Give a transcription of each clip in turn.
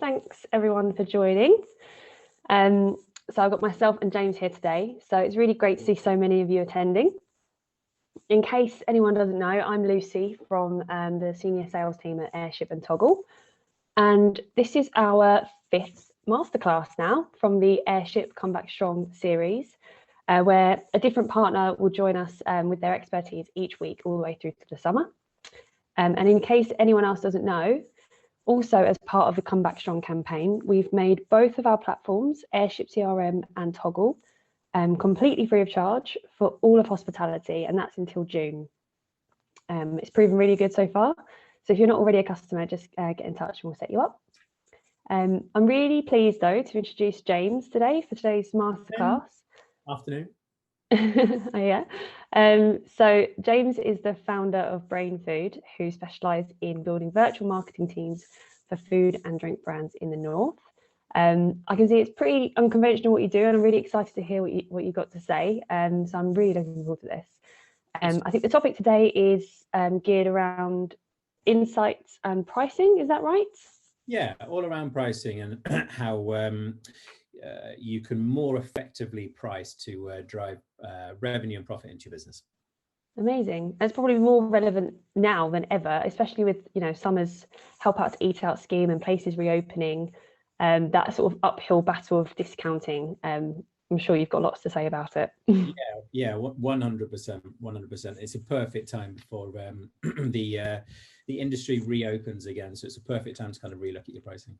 thanks everyone for joining. So I've got myself and James here today. So it's really great to see so many of you attending. In case anyone doesn't know, I'm Lucy from the senior sales team at Airship and Toggle. And this is our 5th masterclass now from the Airship Come Back Strong series, where a different partner will join us with their expertise each week all the way through to the summer. And in case anyone else doesn't know, also as part of the Come Back Strong campaign, we've made both of our platforms, Airship CRM and Toggle, completely free of charge for all of hospitality, and that's until June. It's proven really good so far. So if you're not already a customer, just get in touch and we'll set you up. I'm really pleased though to introduce James today for today's masterclass. Afternoon. Oh, yeah. So James is the founder of Brain Fuud, who specialise in building virtual marketing teams for food and drink brands in the North. I can see it's pretty unconventional what you do, and I'm really excited to hear what you got to say. So I'm really looking forward to this. I think the topic today is geared around insights and pricing. Is that right? Yeah, all around pricing and how you can more effectively price to drive revenue and profit into your business. Amazing. It's probably more relevant now than ever, especially with summer's Help Out to Eat Out scheme and places reopening. That sort of uphill battle of discounting. I'm sure you've got lots to say about it. Yeah, 100%. It's a perfect time before the industry reopens again. So it's a perfect time to kind of relook at your pricing.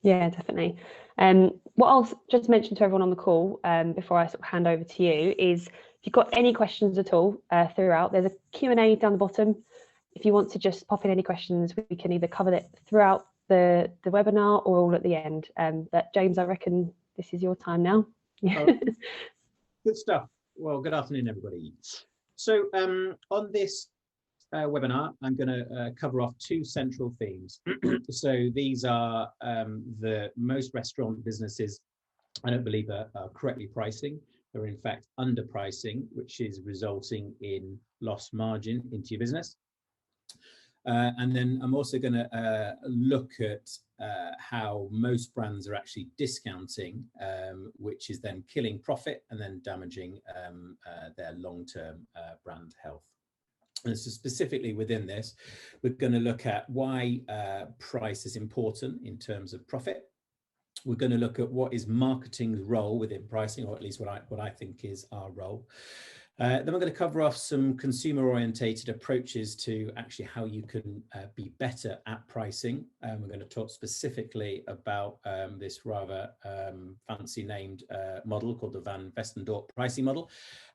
Yeah, definitely. What I'll just mention to everyone on the call before I sort of hand over to you is, if you've got any questions at all throughout, there's a Q&A down the bottom. If you want to just pop in any questions, we can either cover it throughout the webinar or all at the end. But James, I reckon this is your time now. Good stuff. Well, good afternoon, everybody. So on this webinar, I'm going to cover off 2 central themes. So these are the most restaurant businesses, I don't believe, are correctly pricing. They're in fact underpricing, which is resulting in lost margin into your business. And then I'm also going to look at how most brands are actually discounting, which is then killing profit and then damaging their long-term brand health. And so specifically within this, we're going to look at why price is important in terms of profit. We're going to look at what is marketing's role within pricing, or at least what I think is our role. Then we're going to cover off some consumer-orientated approaches to actually how you can be better at pricing. We're going to talk specifically about this rather fancy named model called the Westerndorp pricing model.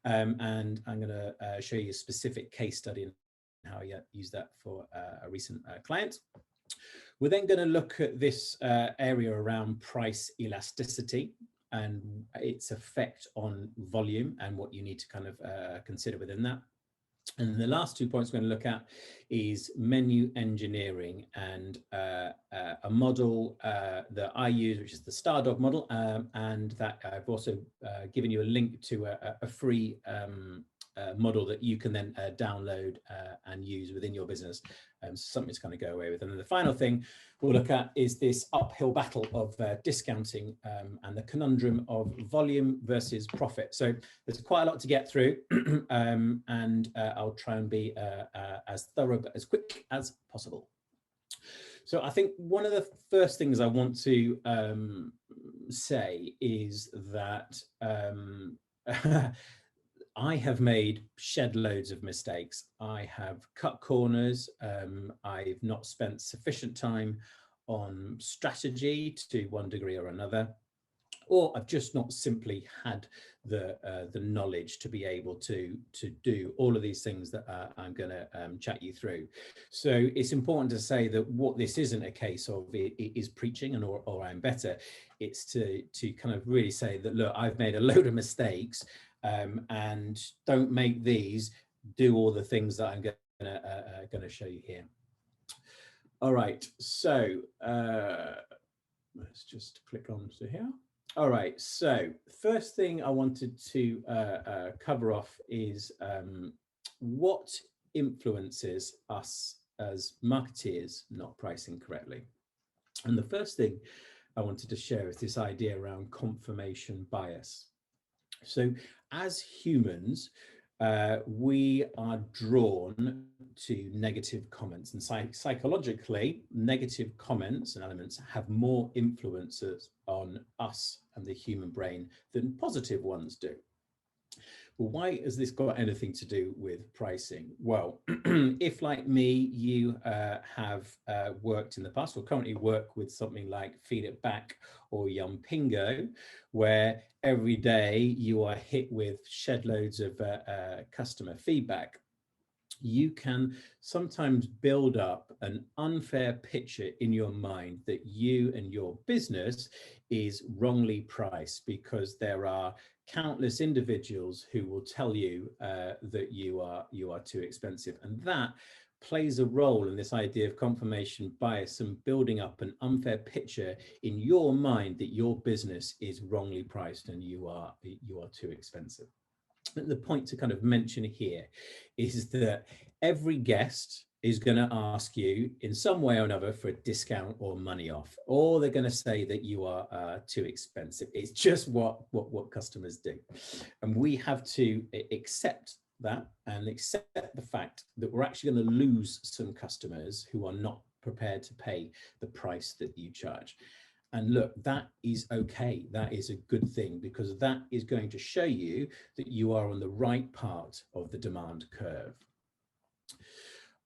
And I'm going to show you a specific case study and how you use that for a recent client. We're then going to look at this area around price elasticity and its effect on volume and what you need to kind of consider within that. And the last 2 points we're going to look at is menu engineering and a model that I use, which is the Stardog Model, and that I've also given you a link to a free model that you can then download and use within your business. Something to kind of go away with. And then the final thing we'll look at is this uphill battle of discounting and the conundrum of volume versus profit. So there's quite a lot to get through, and I'll try and be as thorough but as quick as possible. So I think one of the first things I want to say is that I have made shed loads of mistakes. I have cut corners. I've not spent sufficient time on strategy to one degree or another, or I've just not simply had the knowledge to be able to do all of these things that I'm going to chat you through. So it's important to say that what this isn't a case of it is preaching and or I'm better. It's to kind of really say that, look, I've made a load of mistakes. And don't make these, do all the things that I'm going to show you here. All right, so let's just click on to here. All right, so first thing I wanted to cover off is what influences us as marketeers not pricing correctly. And the first thing I wanted to share is this idea around confirmation bias. So as humans, we are drawn to negative comments, and psychologically, negative comments and elements have more influences on us and the human brain than positive ones do. Well, why has this got anything to do with pricing? Well, if like me, you have worked in the past or currently work with something like Feed It Back or Yumpingo, where every day you are hit with shed loads of customer feedback, you can sometimes build up an unfair picture in your mind that you and your business is wrongly priced, because there are countless individuals who will tell you that you are too expensive, and that plays a role in this idea of confirmation bias and building up an unfair picture in your mind that your business is wrongly priced and you are too expensive. The point to kind of mention here is that every guest is going to ask you in some way or another for a discount or money off, or they're going to say that you are too expensive. It's just what customers do, and we have to accept that and accept the fact that we're actually going to lose some customers who are not prepared to pay the price that you charge. And look, that is okay. That is a good thing, because that is going to show you that you are on the right part of the demand curve.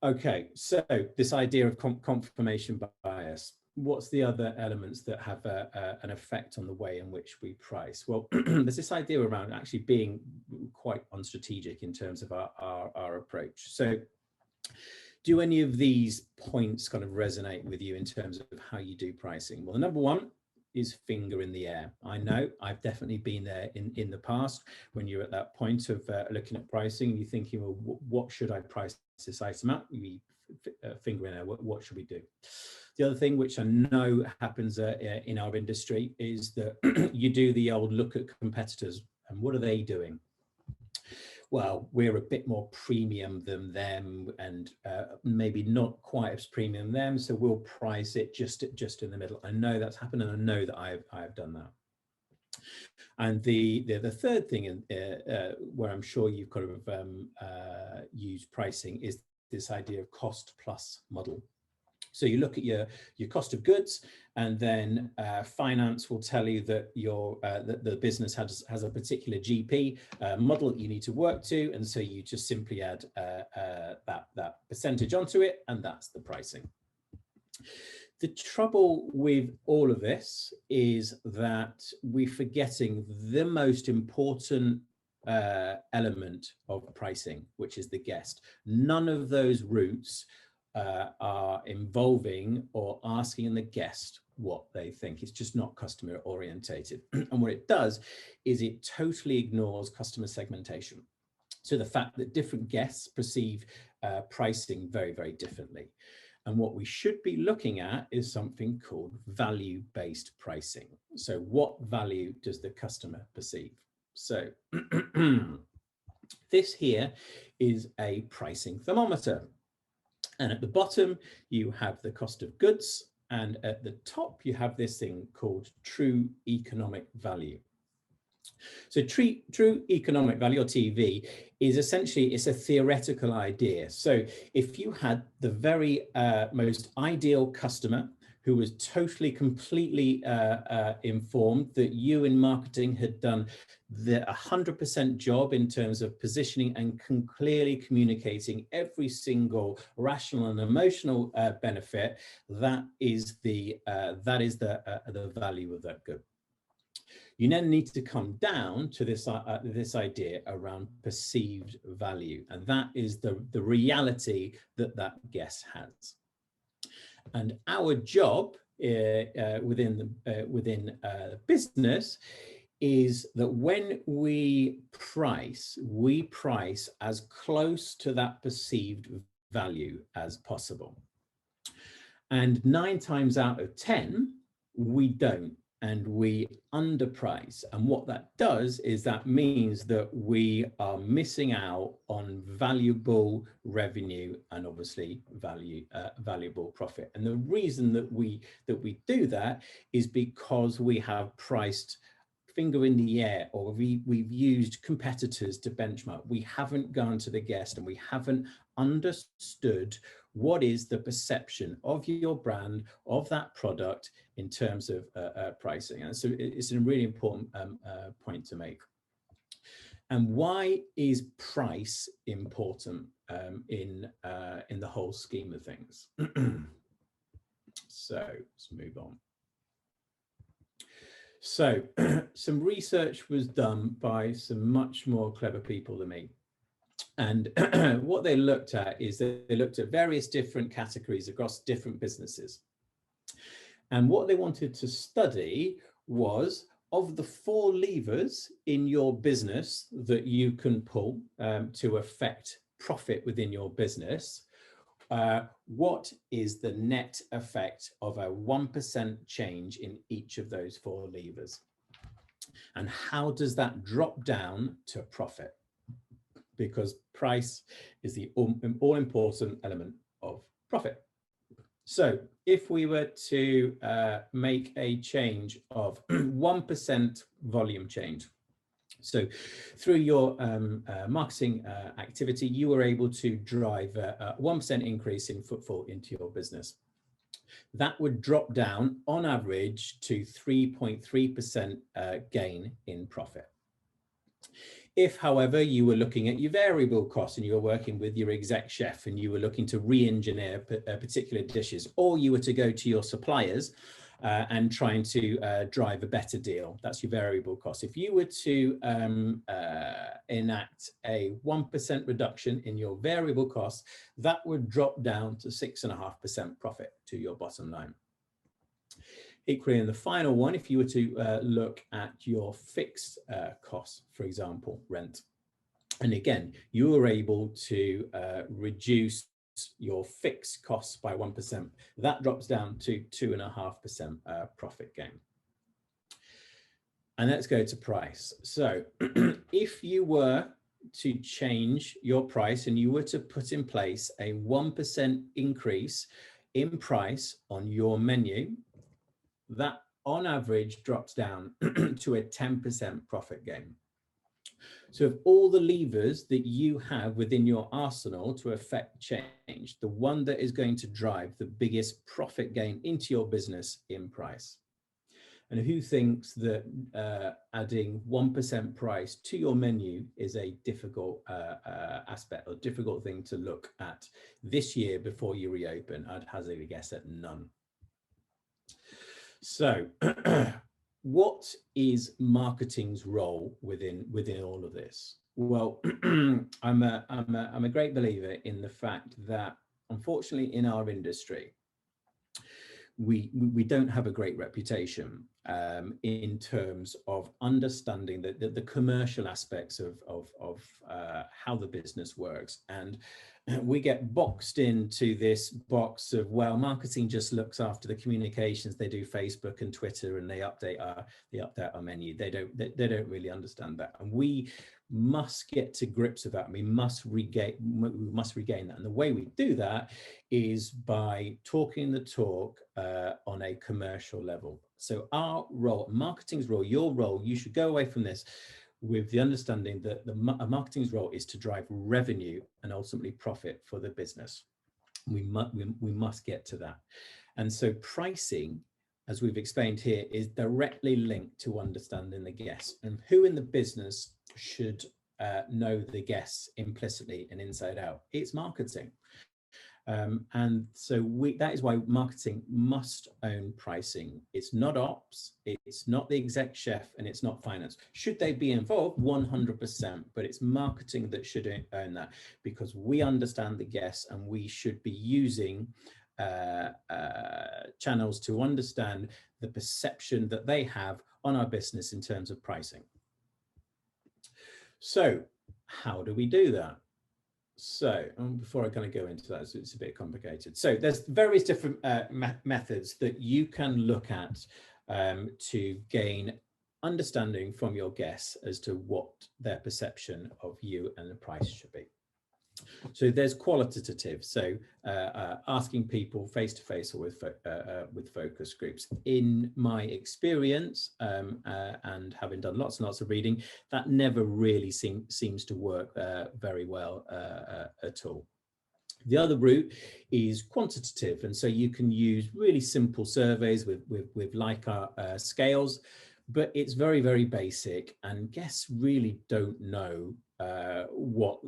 Okay, so this idea of confirmation bias. What's the other elements that have an effect on the way in which we price? Well, there's this idea around actually being quite unstrategic in terms of our approach. So do any of these points kind of resonate with you in terms of how you do pricing? Well, the number one is finger in the air. I know I've definitely been there in the past, when you're at that point of looking at pricing and you're thinking, well, what should I price this item at? We finger in the air, what should we do? The other thing which I know happens in our industry is that you do the old look at competitors and what are they doing? Well, we're a bit more premium than them, and maybe not quite as premium them, so we'll price it just in the middle. I know that's happened, and I know that I've done that. And the third thing, where I'm sure you've kind of used pricing, is this idea of cost plus model. So you look at your cost of goods, and then finance will tell you that that the business has a particular GP model that you need to work to, and so you just simply add that percentage onto it, and that's the pricing. The trouble with all of this is that we're forgetting the most important element of pricing, which is the guest. None of those routes are involving or asking the guest what they think. It's just not customer orientated. And what it does is it totally ignores customer segmentation. So the fact that different guests perceive pricing very, very differently. And what we should be looking at is something called value-based pricing. So what value does the customer perceive? So this here is a pricing thermometer. And at the bottom, you have the cost of goods. And at the top, you have this thing called true economic value. So true economic value, or TV, is essentially, it's a theoretical idea. So if you had the very most ideal customer who was totally, completely informed that you in marketing had done the 100% job in terms of positioning and clearly communicating every single rational and emotional benefit, that is the value of that good. You then need to come down to this idea around perceived value, and that is the reality that guest has. And our job within business is that when we price as close to that perceived value as possible. And 9 times out of 10, we don't. and we underprice. And what that does is that means that we are missing out on valuable revenue and obviously valuable profit. And the reason that we do that is because we have priced finger in the air, or we've used competitors to benchmark. We haven't gone to the guest and we haven't understood what is the perception of your brand, of that product in terms of pricing. And so it's a really important point to make. And why is price important in the whole scheme of things? So let's move on. So some research was done by some much more clever people than me. And what they looked at is they looked at various different categories across different businesses. And what they wanted to study was, of the 4 levers in your business that you can pull to affect profit within your business, what is the net effect of a 1% change in each of those 4 levers? And how does that drop down to profit? Because price is the all-important element of profit. So if we were to make a change of 1% volume change, so through your marketing activity, you were able to drive a 1% increase in footfall into your business. That would drop down on average to 3.3% gain in profit. If, however, you were looking at your variable costs and you were working with your exec chef and you were looking to re-engineer particular dishes, or you were to go to your suppliers and trying to drive a better deal, that's your variable cost. If you were to enact a 1% reduction in your variable costs, that would drop down to 6.5% profit to your bottom line. Equally, in the final one, if you were to look at your fixed costs, for example, rent, and again, you were able to reduce your fixed costs by 1%, that drops down to 2.5% profit gain. And let's go to price. So if you were to change your price and you were to put in place a 1% increase in price on your menu, that on average drops down to a 10% profit gain. So of all the levers that you have within your arsenal to affect change, the one that is going to drive the biggest profit gain into your business in price. And who thinks that adding 1% price to your menu is a difficult aspect or difficult thing to look at this year before you reopen? I'd hazard a guess at none. So what is marketing's role within all of this? Well, I'm a great believer in the fact that, unfortunately, in our industry, we don't have a great reputation in terms of understanding the commercial aspects of how the business works. And we get boxed into this box of, well, marketing just looks after the communications. They do Facebook and Twitter, and they update our menu. They don't really understand that, and we must get to grips with that. And we must regain that. And the way we do that is by talking the talk on a commercial level. So our role, marketing's role, your role, you should go away from this with the understanding that marketing's role is to drive revenue and ultimately profit for the business. We must get to that. And so pricing, as we've explained here, is directly linked to understanding the guests, and who in the business should know the guests implicitly and inside out. It's marketing. And so that is why marketing must own pricing. It's not ops, it's not the exec chef, and it's not finance. Should they be involved? 100%, but it's marketing that should own that, because we understand the guests and we should be using channels to understand the perception that they have on our business in terms of pricing. So how do we do that? So before I kind of go into that, it's a bit complicated. So there's various different methods that you can look at to gain understanding from your guests as to what their perception of you and the price should be. So there's qualitative, so asking people face to face or with focus groups. In my experience, and having done lots and lots of reading, that never really seems to work very well at all. The other route is quantitative, and so you can use really simple surveys with Likert scales, but it's very, very basic, and guests really don't know what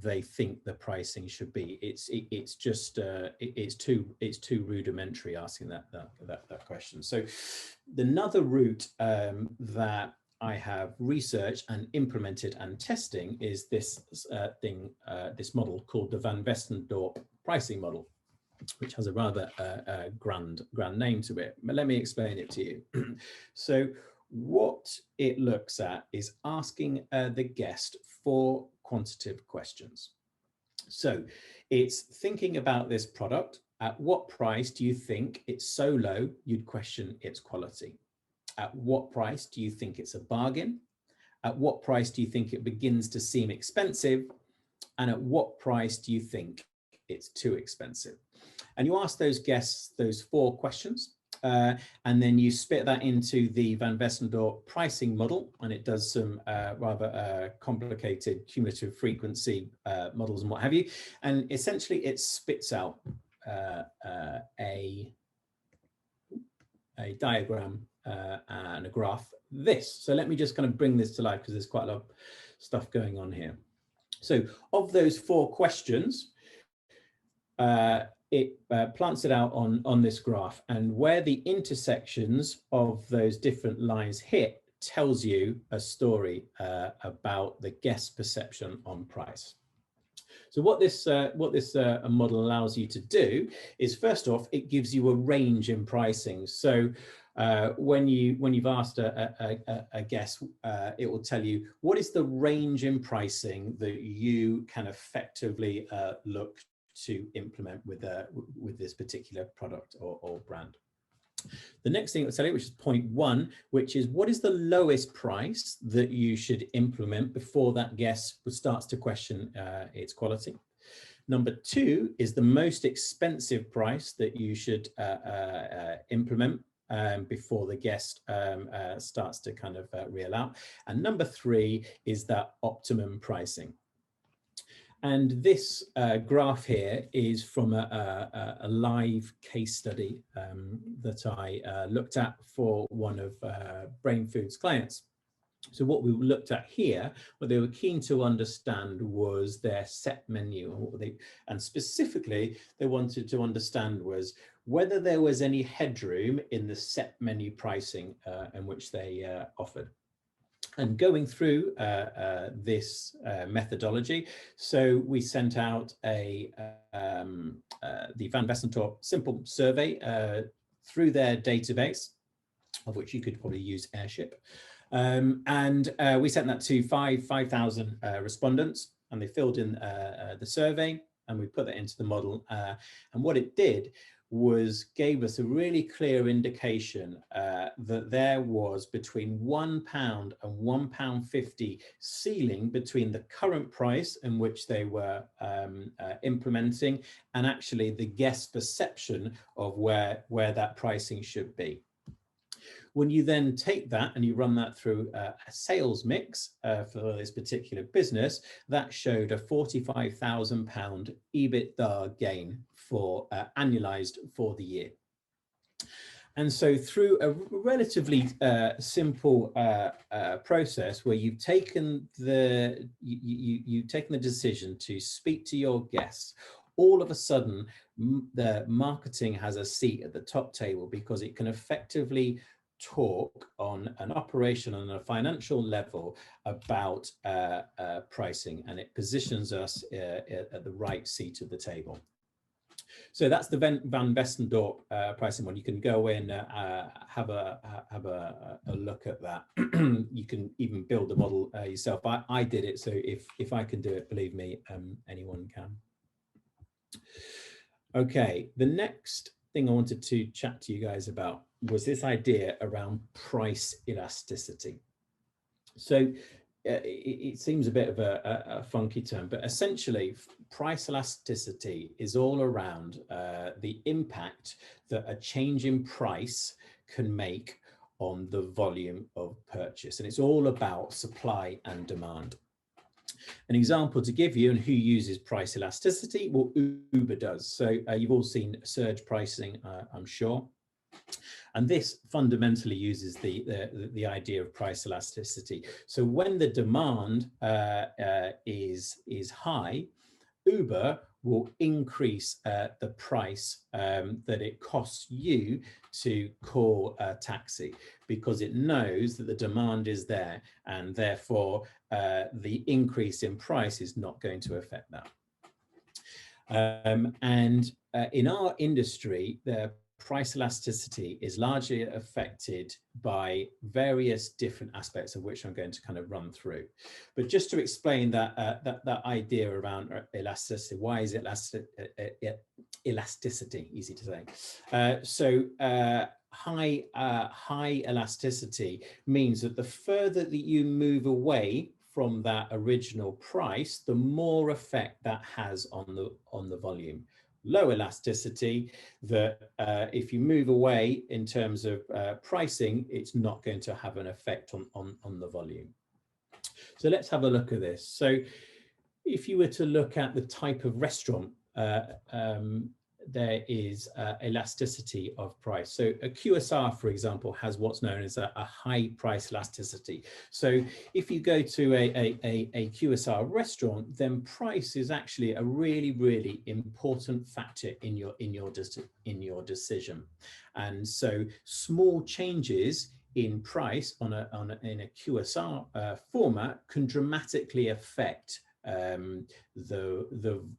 they think the pricing should be. It's too rudimentary asking that question. So another route that I have researched and implemented and testing is this this model called the Van Westerndorp pricing model, which has a rather grand name to it. But let me explain it to you. So what it looks at is asking the guest 4 quantitative questions. So it's thinking about this product. At what price do you think it's so low you'd question its quality? At what price do you think it's a bargain? At what price do you think it begins to seem expensive? And at what price do you think it's too expensive? And you ask those guests those 4 questions, and then you spit that into the Van Westerndorp pricing model, and it does some rather complicated cumulative frequency models and what have you. And essentially it spits out a diagram and a graph, this. So let me just kind of bring this to life because there's quite a lot of stuff going on here. So of those 4 questions, it plants it out on this graph, and where the intersections of those different lines hit tells you a story about the guest perception on price. So what this model allows you to do is, first off, it gives you a range in pricing. So when you've asked a guest, it will tell you what is the range in pricing that you can effectively look to implement with this particular product or brand. The next thing it will tell you, which is point 1, which is what is the lowest price that you should implement before that guest starts to question its quality. Number 2 is the most expensive price that you should implement before the guest starts to kind of reel out. And number 3 is that optimum pricing. And this graph here is from a live case study that I looked at for one of Brain Fuud's clients. So what we looked at here, what they were keen to understand was their set menu, and specifically they wanted to understand was whether there was any headroom in the set menu pricing in which they offered. And going through this methodology, so we sent out the Van Westerndorp simple survey through their database, of which you could probably use Airship. And we sent that to 5,000 respondents, and they filled in the survey, and we put that into the model. And what it did was gave us a really clear indication that there was between £1 and £1.50 ceiling between the current price in which they were implementing and actually the guest perception of where that pricing should be. When you then take that and you run that through a sales mix for this particular business, that showed a £45,000 EBITDA gain for annualized for the year. And so through a relatively simple process where you've taken you've taken the decision to speak to your guests, all of a sudden the marketing has a seat at the top table because it can effectively talk on an operational and a financial level about pricing, and it positions us at the right seat of the table. So that's the Van Westerndorp pricing one. You can go in, have a look at that. You can even build the model yourself. I did it, so if I can do it, believe me, anyone can. Okay, the next thing I wanted to chat to you guys about was this idea around price elasticity. So it seems a bit of a funky term, but essentially price elasticity is all around the impact that a change in price can make on the volume of purchase. And it's all about supply and demand. An example to give you and who uses price elasticity, well, Uber does. So you've all seen surge pricing, I'm sure. And this fundamentally uses the idea of price elasticity. So when the demand is high, Uber will increase the price that it costs you to call a taxi, because it knows that the demand is there, and therefore the increase in price is not going to affect that. In our industry, the price elasticity is largely affected by various different aspects of which I'm going to kind of run through. But just to explain that idea around elasticity, why is it elasticity, easy to say. High elasticity means that the further that you move away from that original price, the more effect that has on the volume. Low elasticity, that if you move away in terms of pricing, it's not going to have an effect on the volume. So let's have a look at this. So if you were to look at the type of restaurant, there is elasticity of price. So a QSR, for example, has what's known as a high price elasticity. So if you go to a QSR restaurant, then price is actually a really, really important factor in your decision. And so small changes in price in a QSR format can dramatically affect the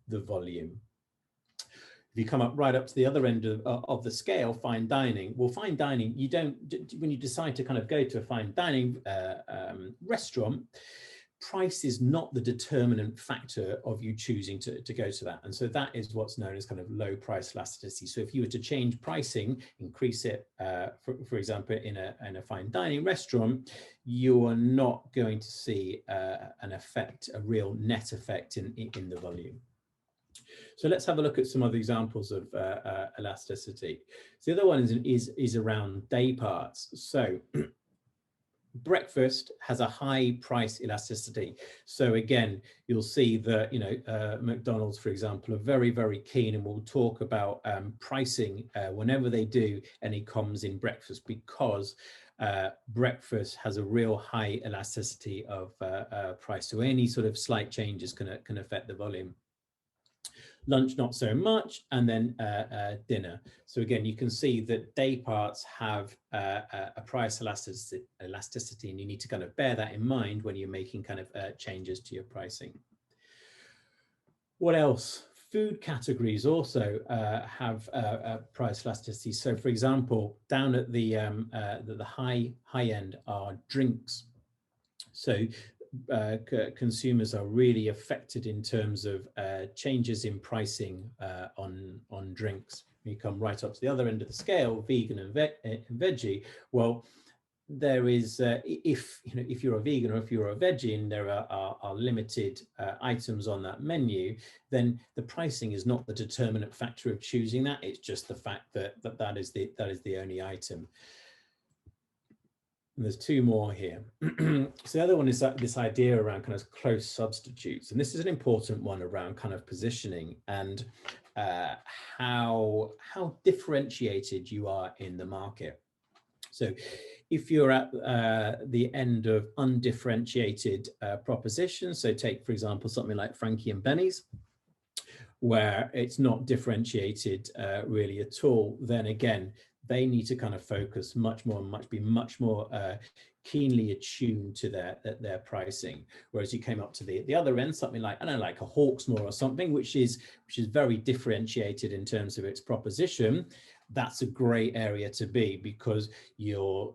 volume. If you come right up to the other end of the scale, fine dining. Well, fine dining, you don't, when you decide to kind of go to a fine dining restaurant, price is not the determinant factor of you choosing to go to that. And so that is what's known as kind of low price elasticity. So if you were to change pricing, increase it, for example, in a fine dining restaurant, you are not going to see an effect, a real net effect in the volume. So let's have a look at some other examples of elasticity. So the other one is around day parts. So breakfast has a high price elasticity. So again, you'll see that, McDonald's, for example, are very, very keen and will talk about pricing whenever they do any comms in breakfast, because breakfast has a real high elasticity of price. So any sort of slight changes can affect the volume. Lunch, not so much, and then dinner. So again, you can see that day parts have a price elasticity, and you need to kind of bear that in mind when you're making kind of changes to your pricing. What else? Food categories also have price elasticity. So for example, down at the high end are drinks. So consumers are really affected in terms of changes in pricing on drinks. You come right up to the other end of the scale, vegan and veggie. Well, there is if you're a vegan or if you're a veggie and there are limited items on that menu, then the pricing is not the determinant factor of choosing that. It's just the fact that that is the only item. And there's two more here. So the other one is this idea around kind of close substitutes. And this is an important one around kind of positioning and how differentiated you are in the market. So if you're at the end of undifferentiated propositions, so take, for example, something like Frankie and Benny's, where it's not differentiated really at all, then again, they need to kind of focus much more, be much more keenly attuned to their pricing. Whereas you came up to the other end, something like, I don't know, like a Hawksmoor or something, which is very differentiated in terms of its proposition. that's a great area to be, because you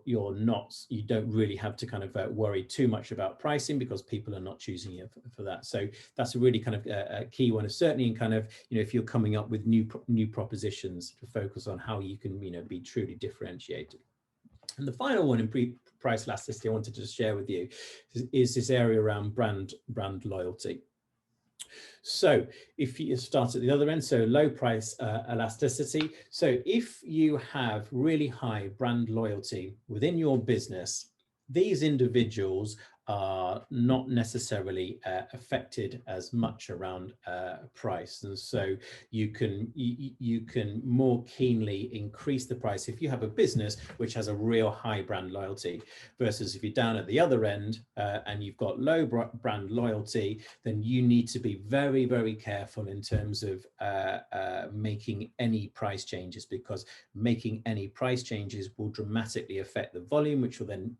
don't really have to kind of worry too much about pricing, because people are not choosing you for that. So that's a really kind of a key one, certainly in kind of, if you're coming up with new propositions, to focus on how you can, be truly differentiated. And the final one in price elasticity I wanted to share with you is this area around brand loyalty. So if you start at the other end, so low price elasticity. So if you have really high brand loyalty within your business, these individuals are not necessarily affected as much around price, and so you can more keenly increase the price if you have a business which has a real high brand loyalty, versus if you're down at the other end and you've got low brand loyalty, then you need to be very, very careful in terms of making any price changes, because making any price changes will dramatically affect the volume, which will then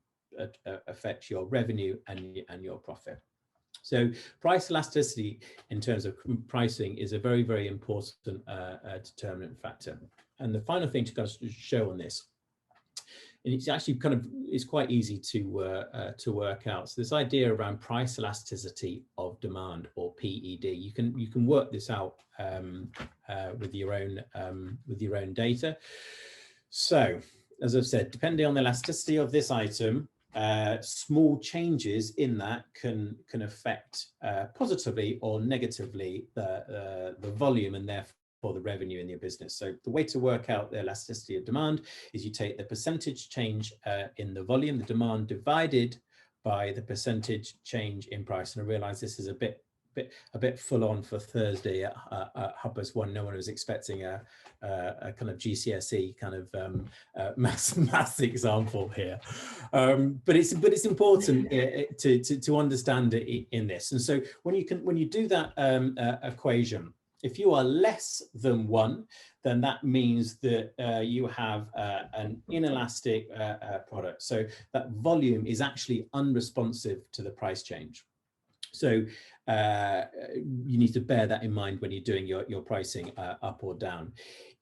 affect your revenue and your profit. So price elasticity in terms of pricing is a very, very important determinant factor. And the final thing to show on this, and it's actually it's quite easy to work out. So this idea around price elasticity of demand, or PED, you can work this out with your own data. So as I've said, depending on the elasticity of this item, small changes in that can affect positively or negatively the volume, and therefore the revenue in your business. So the way to work out the elasticity of demand is you take the percentage change in the volume, the demand, divided by the percentage change in price. And I realize this is a bit full on for Thursday at Hub+1. No one was expecting a kind of GCSE kind of maths example here, but it's important to understand it in this. And so when you do that equation, if you are less than 1, then that means that you have an inelastic product. So that volume is actually unresponsive to the price change. So you need to bear that in mind when you're doing your pricing up or down.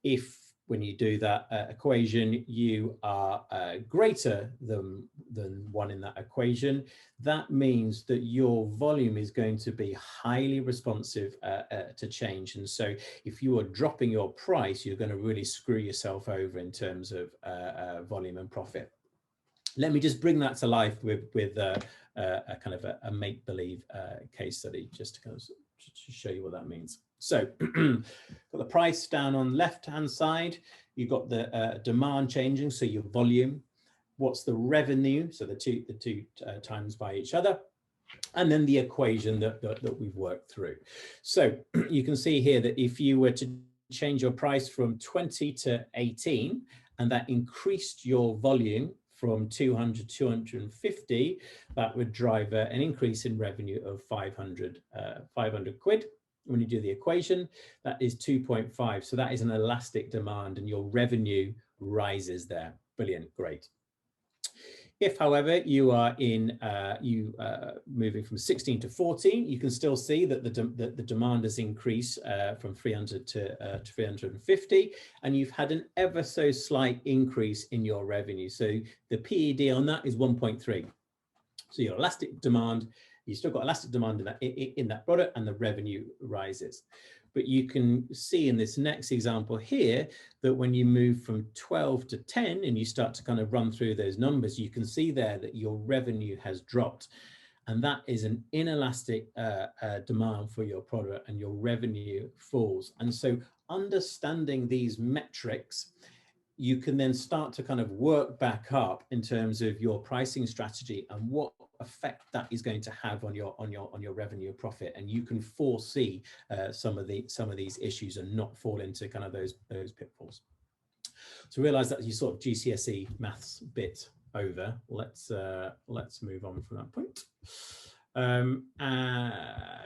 If when you do that equation, you are greater than 1 in that equation, that means that your volume is going to be highly responsive to change. And so if you are dropping your price, you're going to really screw yourself over in terms of volume and profit. Let me just bring that to life with a kind of a make-believe case study, just to kind of show you what that means. So got the price down on left-hand side, you've got the demand changing, so your volume. What's the revenue? So the two times by each other. And then the equation that we've worked through. So you can see here that if you were to change your price from 20 to 18, and that increased your volume from 200 to 250, that would drive an increase in revenue of 500 quid. When you do the equation, that is 2.5. So that is an elastic demand, and your revenue rises there. Brilliant, great. If, however, you are moving from 16 to 14, you can still see that the demand has increased from 300 to 350, and you've had an ever so slight increase in your revenue. So the PED on that is 1.3. So your elastic demand, you still got elastic demand in that product, and the revenue rises. But you can see in this next example here that when you move from 12 to 10 and you start to kind of run through those numbers, you can see there that your revenue has dropped. And that is an inelastic demand for your product, and your revenue falls. And so understanding these metrics, you can then start to kind of work back up in terms of your pricing strategy and what effect that is going to have on your revenue or profit, and you can foresee some of these issues and not fall into kind of those pitfalls. So realize that you sort of GCSE maths bit over. Let's move on from that point.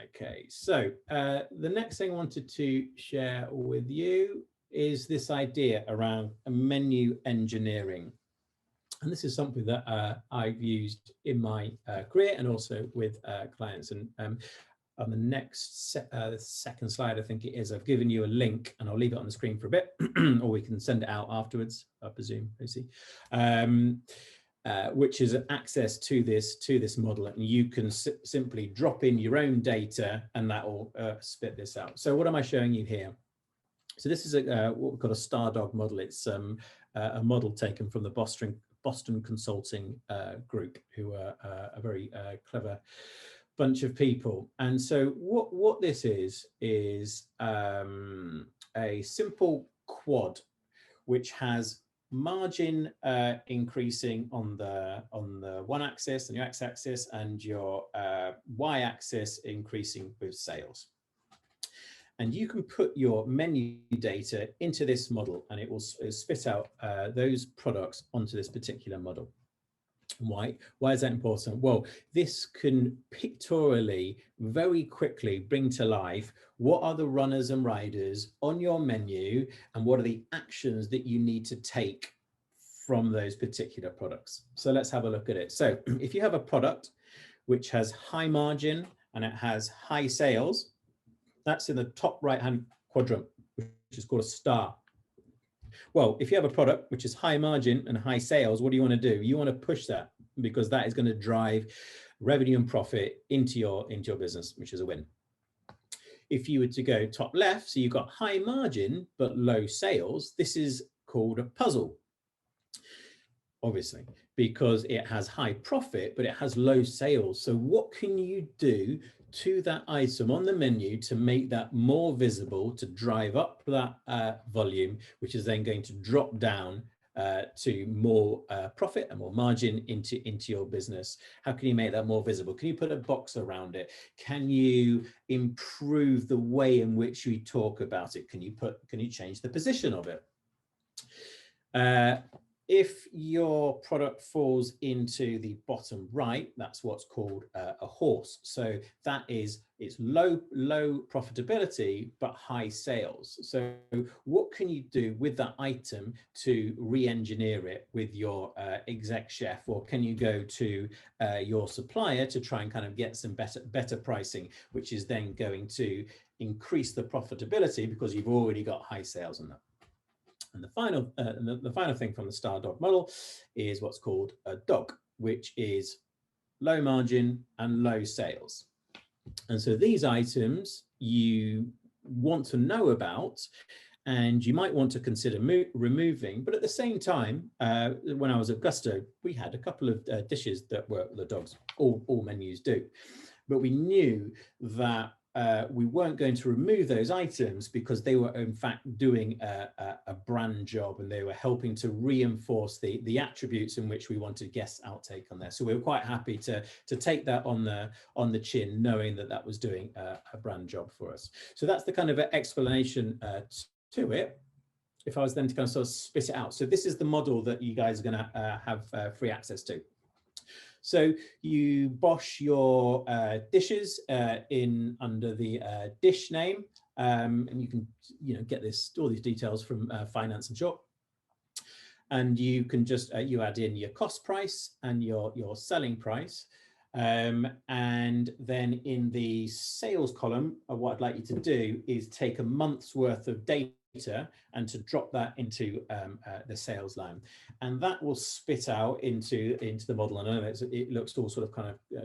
Okay, so the next thing I wanted to share with you is this idea around menu engineering. And this is something that I've used in my career and also with clients. And on the next second slide, I think it is, I've given you a link, and I'll leave it on the screen for a bit, or we can send it out afterwards, I presume, Lucy, which is access to this model, and you can simply drop in your own data, and that will spit this out. So what am I showing you here? So this is what we call a Stardog model. It's a model taken from the Boston Consulting Group, who are a very clever bunch of people. And so what this is a simple quad which has margin increasing on the one axis and your x-axis, and your y-axis increasing with sales. And you can put your menu data into this model, and it will spit out those products onto this particular model. Why is that important? Well, this can pictorially very quickly bring to life what are the runners and riders on your menu, and what are the actions that you need to take from those particular products. So let's have a look at it. So if you have a product which has high margin and it has high sales, that's in the top right-hand quadrant, which is called a star. Well, if you have a product which is high margin and high sales, what do you want to do? You want to push that, because that is going to drive revenue and profit into your business, which is a win. If you were to go top left, so you've got high margin but low sales, this is called a puzzle, obviously, because it has high profit but it has low sales. So what can you do to that item on the menu to make that more visible, to drive up that volume, which is then going to drop down to more profit and more margin into your business? How can you make that more visible? Can you put a box around it? Can you improve the way in which you talk about it? Can you change the position of it? If your product falls into the bottom right, that's what's called a horse. So that is, it's low profitability, but high sales. So what can you do with that item to re-engineer it with your exec chef? Or can you go to your supplier to try and kind of get some better pricing, which is then going to increase the profitability because you've already got high sales on that? And the final thing from the Stardog model is what's called a dog, which is low margin and low sales. And so these items you want to know about, and you might want to consider removing. But at the same time, when I was at Gusto, we had a couple of dishes that were the dogs. All menus do. But we knew that we weren't going to remove those items because they were in fact doing a brand job, and they were helping to reinforce the attributes in which we wanted guest outtake on there. So we were quite happy to take that on the chin, knowing that that was doing a brand job for us. So that's the kind of explanation to it. If I was then to kind of sort of spit it out. So this is the model that you guys are going to have free access to. So you bosh your dishes in under the dish name, and you can get all these details from Finance and Shop. And you can just you add in your cost price and your selling price, and then in the sales column, what I'd like you to do is take a month's worth of data and to drop that into the sales line, and that will spit out into the model. And I know it looks all sort of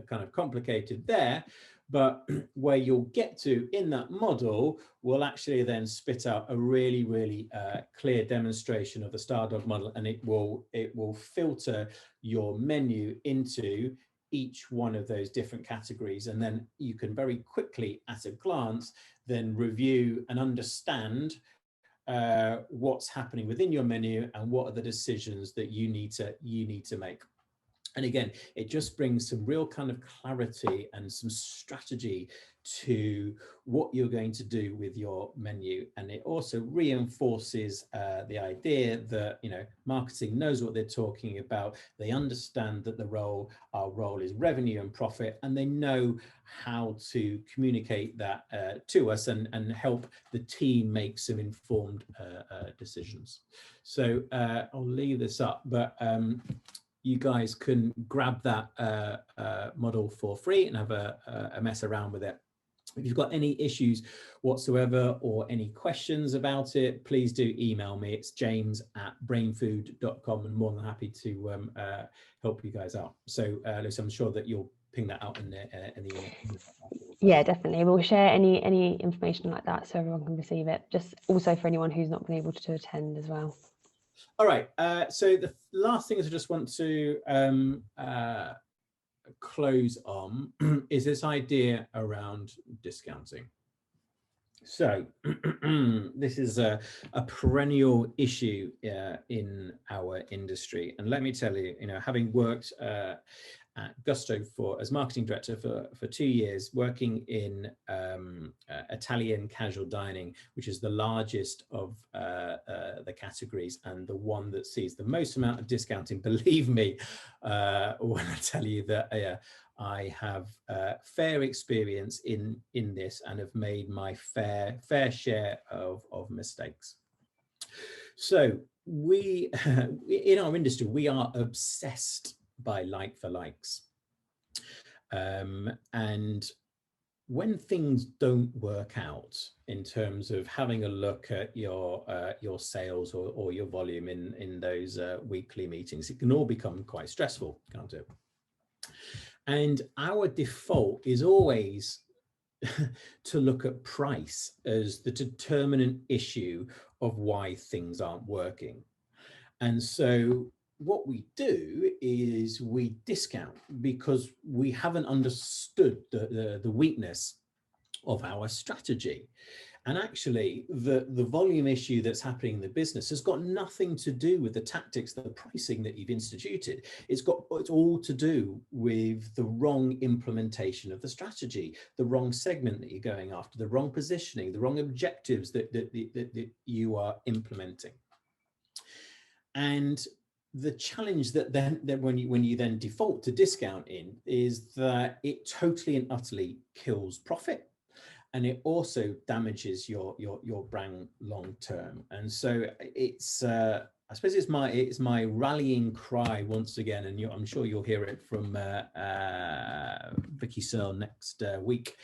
kind of complicated there, but where you'll get to in that model will actually then spit out a really clear demonstration of the Stardog model, and it will filter your menu into each one of those different categories, and then you can very quickly at a glance then review and understand what's happening within your menu and what are the decisions that you need to make. And again, it just brings some real kind of clarity and some strategy to what you're going to do with your menu. And it also reinforces the idea that, marketing knows what they're talking about. They understand that our role is revenue and profit, and they know how to communicate that to us and help the team make some informed decisions. So I'll leave this up, but you guys can grab that model for free and have a mess around with it. If you've got any issues whatsoever or any questions about it, please do email me. It's james@brainfuud.com, and more than happy to help you guys out. So Lucy, I'm sure that you'll ping that out in the email. Yeah, definitely. We'll share any information like that so everyone can receive it. Just also for anyone who's not been able to attend as well. All right. So the last thing is I just want to close on is this idea around discounting. So this is a perennial issue in our industry, and let me tell you, having worked at Gusto as marketing director for 2 years, working in Italian casual dining, which is the largest of the categories and the one that sees the most amount of discounting. Believe me when I tell you that I have fair experience in this and have made my fair share of mistakes. So we in our industry, we are obsessed by like for likes, and when things don't work out in terms of having a look at your sales or your volume in those weekly meetings, it can all become quite stressful, can't it? And our default is always to look at price as the determinant issue of why things aren't working. And so what we do is we discount because we haven't understood the weakness of our strategy. And actually, the volume issue that's happening in the business has got nothing to do with the tactics, the pricing that you've instituted. It's all to do with the wrong implementation of the strategy, the wrong segment that you're going after, the wrong positioning, the wrong objectives that you are implementing. And the challenge that when you then default to discounting is that it totally and utterly kills profit. And it also damages your brand long term. And so it's I suppose it's my rallying cry once again, and I'm sure you'll hear it from Vicky Searle next week,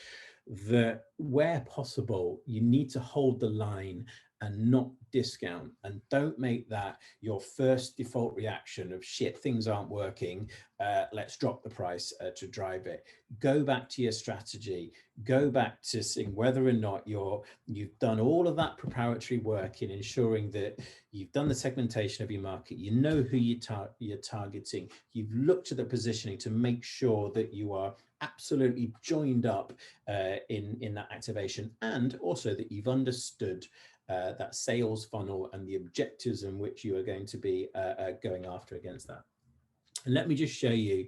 that where possible you need to hold the line and not discount, and don't make that your first default reaction of shit, things aren't working, let's drop the price to drive it. Go back to your strategy, go back to seeing whether or not you've done all of that preparatory work in ensuring that you've done the segmentation of your market, you know who you're targeting, you've looked at the positioning to make sure that you are absolutely joined up in that activation, and also that you've understood that sales funnel and the objectives in which you are going to be going after against that. And let me just show you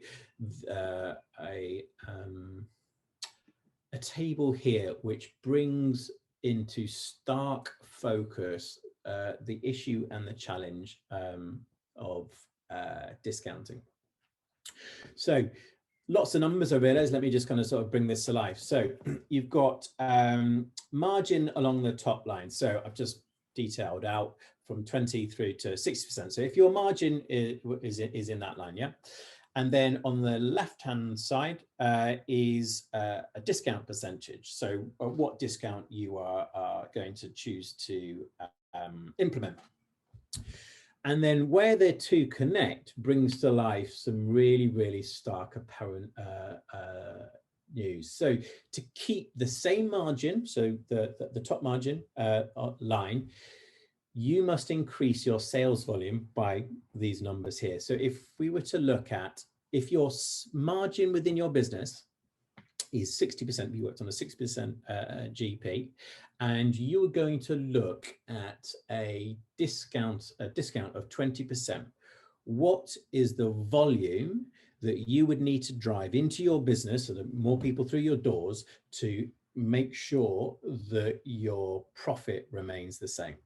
a table here which brings into stark focus the issue and the challenge of discounting. So lots of numbers, I realize. Let me just kind of sort of bring this to life. So you've got margin along the top line. So I've just detailed out from 20 through to 60%. So if your margin is in that line, yeah. And then on the left-hand side is a discount percentage. So what discount you are going to choose to implement. And then where the two connect brings to life some really, really stark apparent news. So to keep the same margin, so the top margin line, you must increase your sales volume by these numbers here. So if we were to look at, if your margin within your business is 60%, we worked on a 6% GP, and you were going to look at a discount of 20%. What is the volume that you would need to drive into your business, so that more people through your doors, to make sure that your profit remains the same?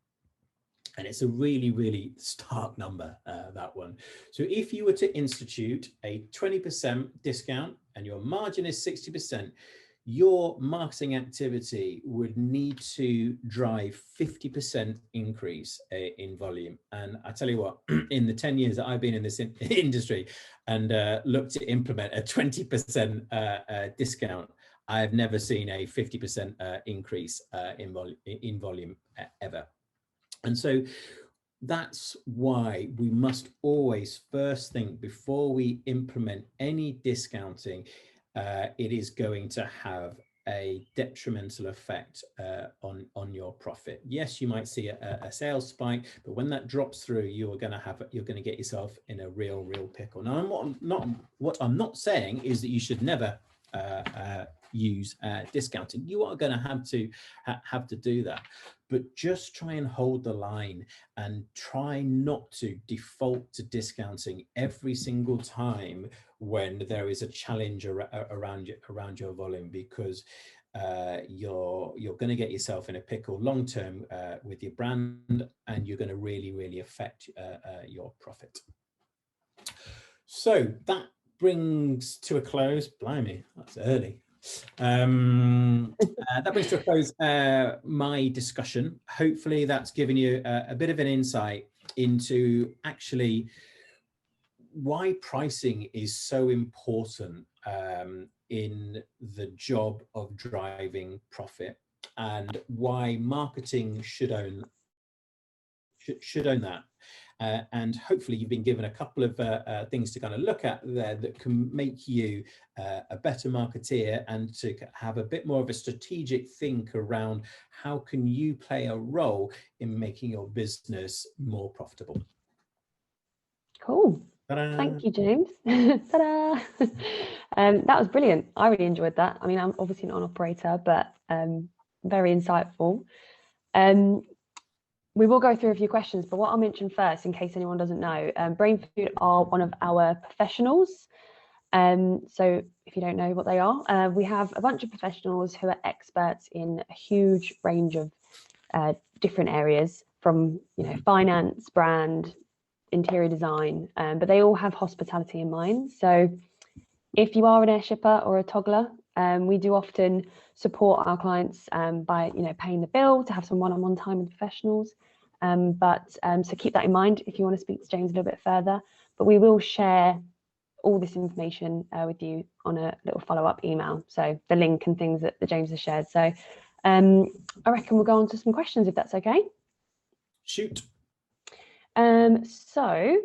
And it's a really, really stark number, that one. So if you were to institute a 20% discount and your margin is 60%, your marketing activity would need to drive 50% increase in volume. And I tell you what, in the 10 years that I've been in this industry and looked to implement a 20% discount, I've never seen a 50% increase in volume ever. And so that's why we must always first think, before we implement any discounting, it is going to have a detrimental effect on your profit. Yes, you might see a sales spike, but when that drops through, you're going to get yourself in a real pickle. Now, what I'm not saying is that you should never use discounting. You are going to have to do that, but just try and hold the line and try not to default to discounting every single time when there is a challenge around your volume, because you're going to get yourself in a pickle long term with your brand, and you're going to really affect your profit. So that brings to a close. Blimey, that's early. That brings to a close my discussion. Hopefully that's given you a bit of an insight into actually why pricing is so important in the job of driving profit, and why marketing should own that. And hopefully you've been given a couple of things to kind of look at there that can make you a better marketeer, and to have a bit more of a strategic think around how can you play a role in making your business more profitable. Cool. Thank you, James. Ta-da! That was brilliant. I really enjoyed that. I mean, I'm obviously not an operator, but very insightful. We will go through a few questions, but what I'll mention first, in case anyone doesn't know, Brain Fuud are one of our professionals. So if you don't know what they are, we have a bunch of professionals who are experts in a huge range of different areas, from finance, brand, interior design, but they all have hospitality in mind. So if you are an air shipper or a toggler, we do often support our clients by paying the bill to have some one-on-one time with professionals. So keep that in mind if you want to speak to James a little bit further. But we will share all this information with you on a little follow-up email. So the link and things that James has shared. So I reckon we'll go on to some questions, if that's okay. Shoot. So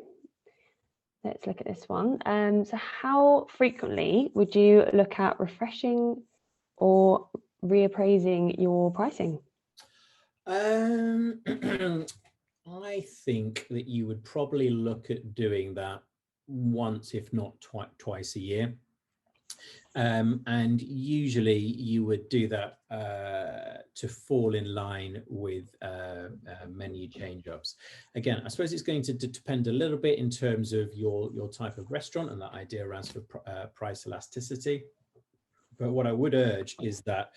let's look at this one. So how frequently would you look at refreshing or reappraising your pricing? I think that you would probably look at doing that once, if not twice a year. And usually you would do that to fall in line with menu change-ups. Again, I suppose it's going to depend a little bit in terms of your type of restaurant and that idea around sort of price elasticity. But what I would urge is that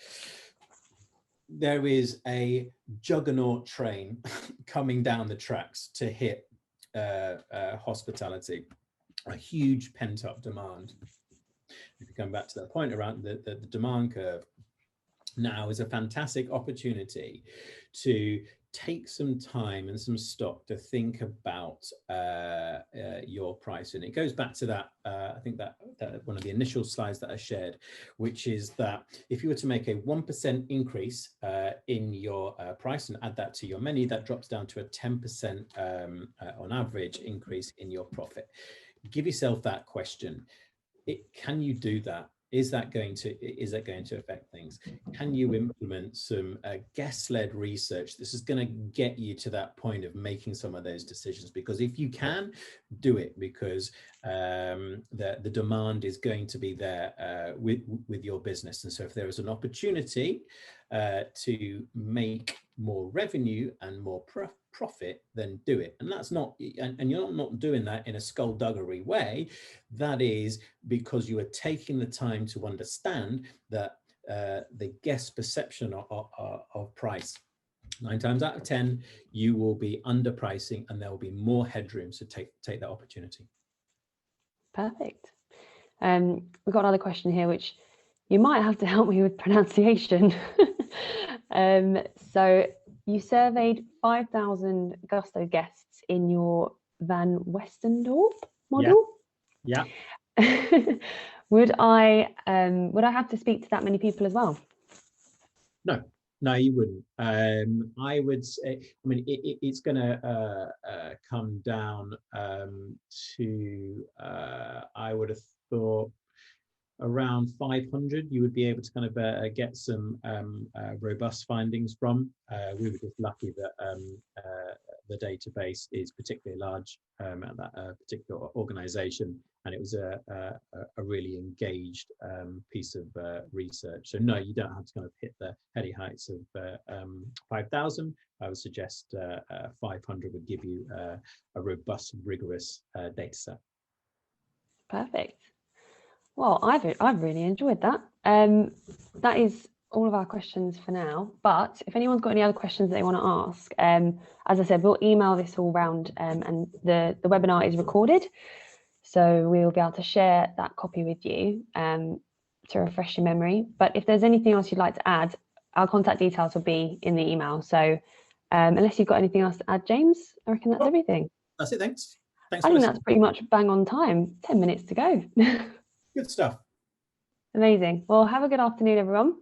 there is a juggernaut train coming down the tracks to hit hospitality, a huge pent-up demand. If you come back to that point around the demand curve, now is a fantastic opportunity to take some time and some stock to think about your price. And it goes back to that, I think that one of the initial slides that I shared, which is that if you were to make a 1% increase in your price and add that to your menu, that drops down to a 10% on average increase in your profit. Give yourself that question. Can you do that? Is that going to affect things? Can you implement some guest-led research? This is going to get you to that point of making some of those decisions, because if you can, do it, because the demand is going to be there with your business. And so if there is an opportunity to make more revenue and more profit, then do it. And that's not, and you're not doing that in a skullduggery way. That is because you are taking the time to understand that the guest perception of price. 9 times out of 10, you will be underpricing, and there will be more headroom. So take that opportunity. Perfect. We've got another question here, which you might have to help me with pronunciation. So you surveyed 5,000 Gusto guests in your Van Westerndorp model. Yeah. Would I have to speak to that many people as well? No, you wouldn't. I would say, I mean, it's going to come down to, I would have thought, around 500 you would be able to kind of get some robust findings from. We were just lucky that the database is particularly large at that particular organization, and it was a really engaged piece of research. So no, you don't have to kind of hit the heady heights of 5,000. I would suggest 500 would give you a robust, rigorous data set. Perfect. Well, I've really enjoyed that. That is all of our questions for now. But if anyone's got any other questions that they want to ask, as I said, we'll email this all round, and the webinar is recorded, so we'll be able to share that copy with you to refresh your memory. But if there's anything else you'd like to add, our contact details will be in the email. So unless you've got anything else to add, James, I reckon that's everything. That's it. Thanks. I think that's pretty much bang on time. 10 minutes to go. Good stuff. Amazing. Well, have a good afternoon, everyone.